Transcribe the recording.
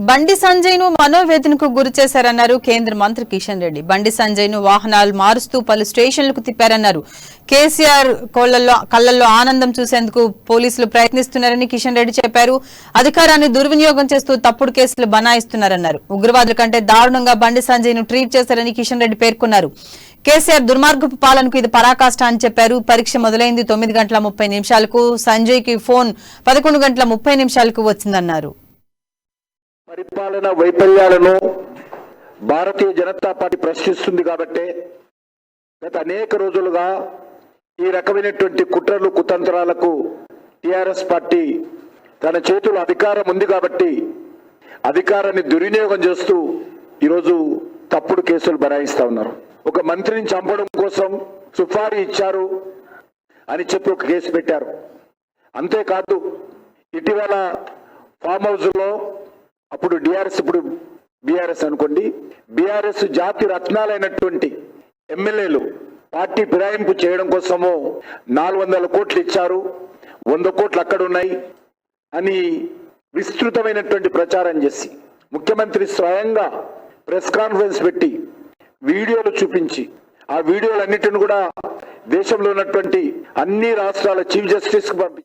బండి సంజయ్ ను మనోవేదనకు గురి చేశారన్నారు కేంద్ర మంత్రి కిషన్ రెడ్డి. బండి సంజయ్ ను వాహనాలు మారుస్తూ పలు స్టేషన్లకు తిప్పారన్నారు. కేసీఆర్ కళ్లల్లో ఆనందం చూసేందుకు పోలీసులు ప్రయత్నిస్తున్నారని కిషన్ రెడ్డి చెప్పారు. అధికారాన్ని దుర్వినియోగం చేస్తూ తప్పుడు కేసులు బనాయిస్తున్నారన్నారు. ఉగ్రవాదుల కంటే దారుణంగా బండి సంజయ్ ను ట్రీట్ చేశారని కిషన్ రెడ్డి పేర్కొన్నారు. కేసీఆర్ దుర్మార్గపు పాలనకు ఇది పరాకాష్ట అని చెప్పారు. పరీక్ష మొదలైంది 9:30 సంజయ్ కి ఫోన్ 11:30 వచ్చిందన్నారు. పరిపాలన వైఫల్యాలను భారతీయ జనతా పార్టీ ప్రశ్నిస్తుంది కాబట్టి గత అనేక రోజులుగా ఈ రకమైనటువంటి కుట్రలు కుతంత్రాలకు టిఆర్ఎస్ పార్టీ తన చేతుల్లో అధికారం ఉంది కాబట్టి అధికారాన్ని దుర్వినియోగం చేస్తూ ఈరోజు తప్పుడు కేసులు బనాయిస్తా ఉన్నారు. ఒక మంత్రిని చంపడం కోసం సుపారీ ఇచ్చారు అని చెప్పి ఒక కేసు పెట్టారు. అంతేకాదు ఇటీవల ఫామ్ హౌస్ లో అప్పుడు డిఆర్ఎస్ ఇప్పుడు బీఆర్ఎస్ అనుకోండి, బీఆర్ఎస్ జాతి రత్నాలైనటువంటి ఎమ్మెల్యేలు పార్టీ ఫిరాయింపు చేయడం కోసము 400 కోట్లు ఇచ్చారు, 100 కోట్లు అక్కడ ఉన్నాయి అని విస్తృతమైనటువంటి ప్రచారం చేసి ముఖ్యమంత్రి స్వయంగా ప్రెస్ కాన్ఫరెన్స్ పెట్టి వీడియోలు చూపించి ఆ వీడియోలన్నిటిని కూడా దేశంలో ఉన్నటువంటి అన్ని రాష్ట్రాల చీఫ్ జస్టిస్ కు పంపి